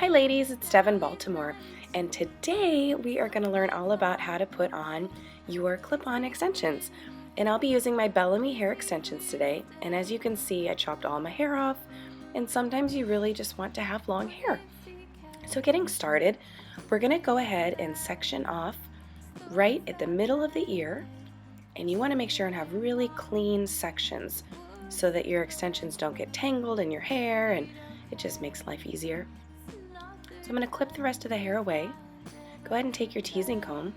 Hi ladies, it's Devon, Baltimore, and today we are going to learn all about how to put on your clip-on extensions. And I'll be using my Bellami Hair Extensions today, and as you can see I chopped all my hair off, and sometimes you really just want to have long hair. So getting started, we're going to go ahead and section off right at the middle of the ear, and you want to make sure and have really clean sections so that your extensions don't get tangled in your hair and it just makes life easier. So I'm going to clip the rest of the hair away. Go ahead and take your teasing comb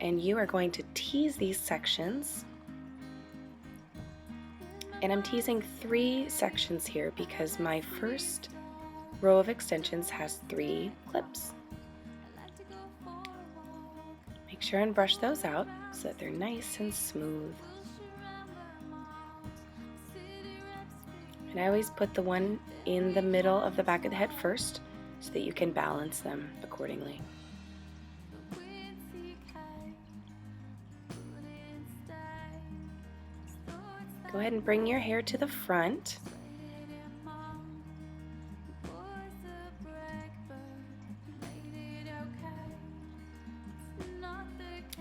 and you are going to tease these sections. And I'm teasing 3 sections here because my first row of extensions has 3 clips. Make sure and brush those out so that they're nice and smooth. And I always put the one in the middle of the back of the head first so that you can balance them accordingly. Go ahead and bring your hair to the front.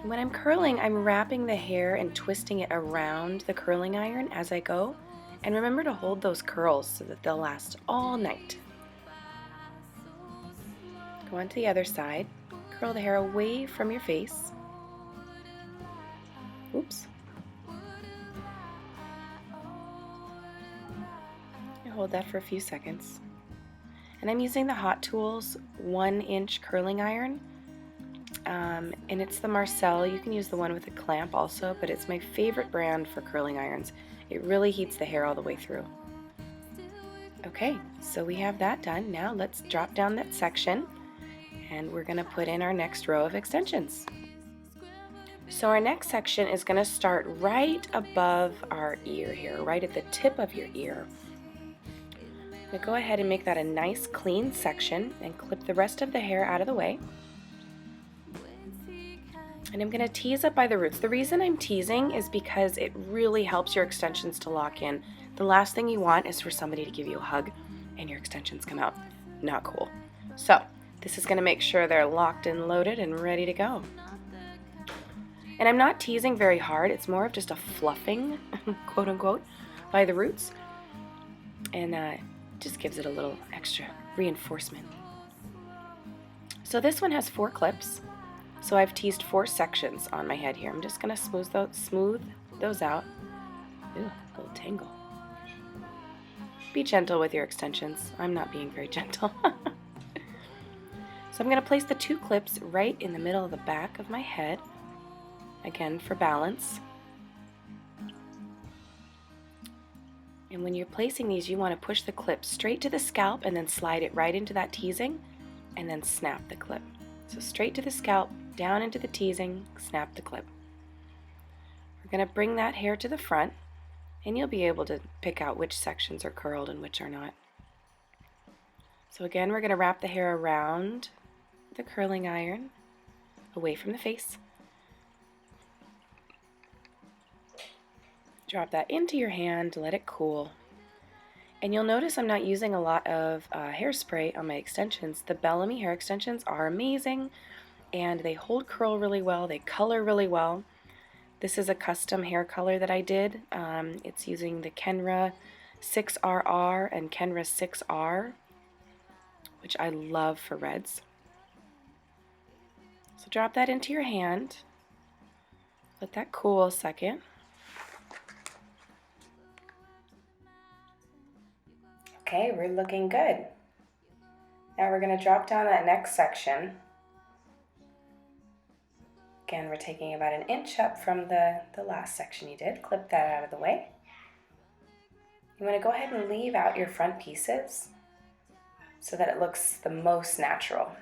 And when I'm curling, I'm wrapping the hair and twisting it around the curling iron as I go. And remember to hold those curls so that they'll last all night. Go on to the other side. Curl the hair away from your face. Oops. And hold that for a few seconds. And I'm using the Hot Tools 1-inch curling iron. And it's the Marcel. You can use the one with a clamp also, but it's my favorite brand for curling irons. It really heats the hair all the way through. Okay, so we have that done. Now let's drop down that section and we're going to put in our next row of extensions. So our next section is going to start right above our ear here, right at the tip of your ear. Now go ahead and make that a nice clean section and clip the rest of the hair out of the way. And I'm going to tease up by the roots. The reason I'm teasing is because it really helps your extensions to lock in. The last thing you want is for somebody to give you a hug and your extensions come out. Not cool. So this is going to make sure they're locked and loaded and ready to go. And I'm not teasing very hard. It's more of just a fluffing, quote unquote, by the roots. And just gives it a little extra reinforcement. So this one has 4 clips. So I've teased 4 sections on my head here. I'm just going to smooth those out. Ooh, a little tangle. Be gentle with your extensions. I'm not being very gentle. So I'm going to place the 2 clips right in the middle of the back of my head. Again, for balance. And when you're placing these, you want to push the clip straight to the scalp and then slide it right into that teasing and then snap the clip. So straight to the scalp, down into the teasing, snap the clip. We're going to bring that hair to the front and you'll be able to pick out which sections are curled and which are not. So again, we're going to wrap the hair around the curling iron, away from the face. Drop that into your hand, let it cool. And you'll notice I'm not using a lot of hairspray on my extensions. The Bellami Hair Extensions are amazing and they hold curl really well, they color really well. This is a custom hair color that I did. It's using the Kenra 6RR and Kenra 6R, which I love for reds. So drop that into your hand, let that cool a second. Okay, we're looking good. Now we're going to drop down that next section. Again, we're taking about 1 inch up from the last section you did. Clip that out of the way. You want to go ahead and leave out your front pieces so that it looks the most natural.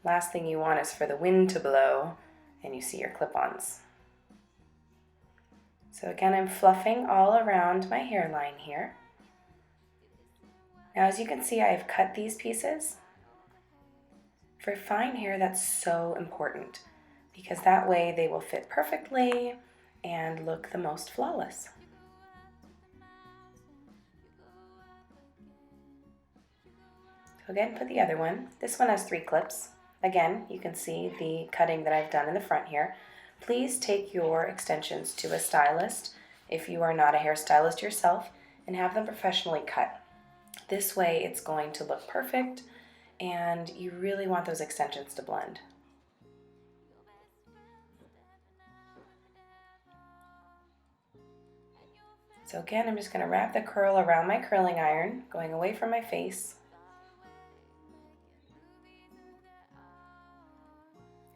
Last thing you want is for the wind to blow and you see your clip-ons. So again, I'm fluffing all around my hairline here. Now as you can see, I've cut these pieces. For fine hair, that's so important because that way they will fit perfectly and look the most flawless. Go ahead and put the other one. This one has 3 clips. Again, you can see the cutting that I've done in the front here. Please take your extensions to a stylist if you are not a hairstylist yourself and have them professionally cut. This way it's going to look perfect and you really want those extensions to blend. So again, I'm just going to wrap the curl around my curling iron, going away from my face.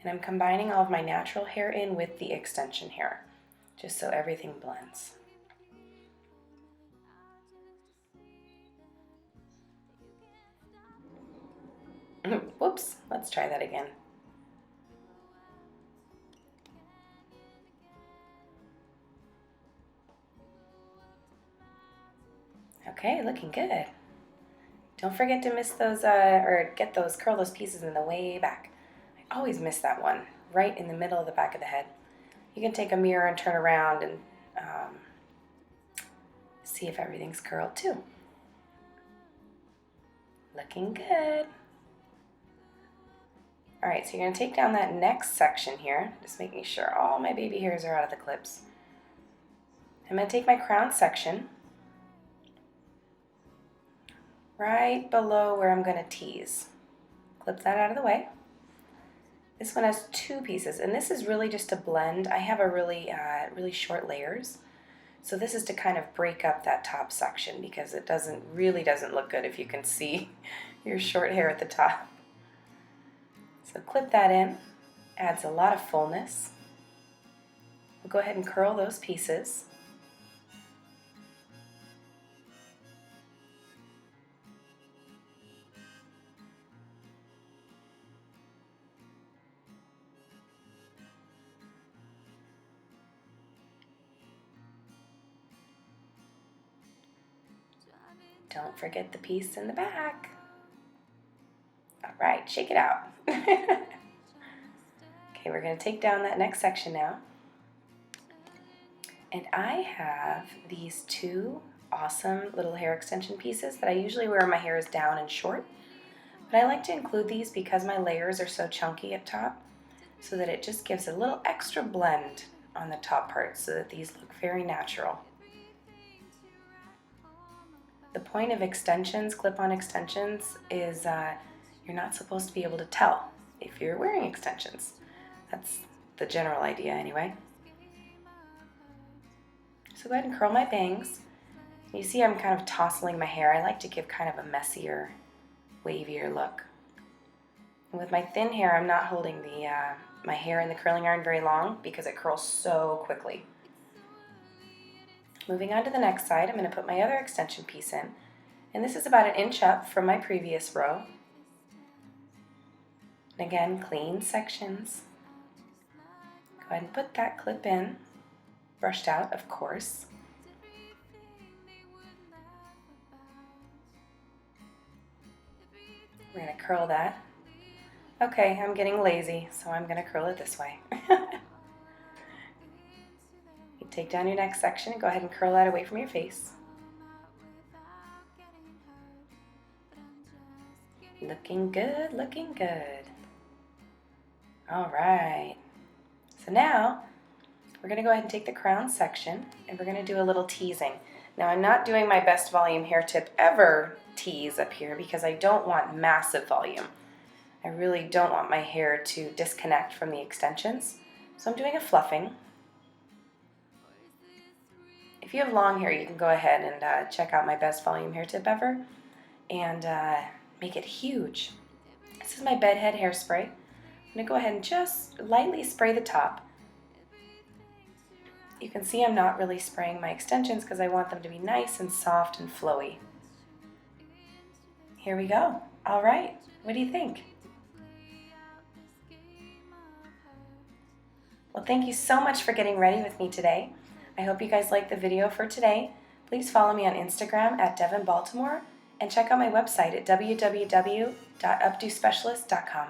And I'm combining all of my natural hair in with the extension hair, just so everything blends. Whoops, let's try that again. Okay, looking good. Don't forget to miss those, curl those pieces in the way back. I always miss that one, right in the middle of the back of the head. You can take a mirror and turn around and see if everything's curled too. Looking good. All right, so you're gonna take down that next section here, just making sure all my baby hairs are out of the clips. I'm gonna take my crown section right below where I'm gonna tease. Clip that out of the way. This one has 2 pieces, and this is really just to blend. I have a really short layers, so this is to kind of break up that top section because it really doesn't look good if you can see your short hair at the top. So clip that in, adds a lot of fullness. We'll go ahead and curl those pieces. Don't forget the piece in the back. All right, shake it out. Okay, we're going to take down that next section now. And I have these 2 awesome little hair extension pieces that I usually wear when my hair is down and short. But I like to include these because my layers are so chunky at top, so that it just gives a little extra blend on the top part so that these look very natural. The point of extensions, clip-on extensions, is you're not supposed to be able to tell if you're wearing extensions. That's the general idea anyway. So go ahead and curl my bangs. You see I'm kind of tousling my hair. I like to give kind of a messier, wavier look. And with my thin hair, I'm not holding my hair in the curling iron very long because it curls so quickly. Moving on to the next side, I'm going to put my other extension piece in. And this is about 1 inch up from my previous row. And again, clean sections. Go ahead and put that clip in. Brushed out, of course. We're going to curl that. Okay, I'm getting lazy, so I'm going to curl it this way. You take down your next section and go ahead and curl that away from your face. Looking good, looking good. All right. So now we're going to go ahead and take the crown section and we're going to do a little teasing. Now I'm not doing my best volume hair tip ever tease up here because I don't want massive volume. I really don't want my hair to disconnect from the extensions. So I'm doing a fluffing. If you have long hair, you can go ahead and check out my best volume hair tip ever and make it huge. This is my bedhead hairspray. I'm going to go ahead and just lightly spray the top. You can see I'm not really spraying my extensions because I want them to be nice and soft and flowy. Here we go. All right. What do you think? Well, thank you so much for getting ready with me today. I hope you guys liked the video for today. Please follow me on Instagram at Devon, Baltimore, and check out my website at www.updospecialist.com.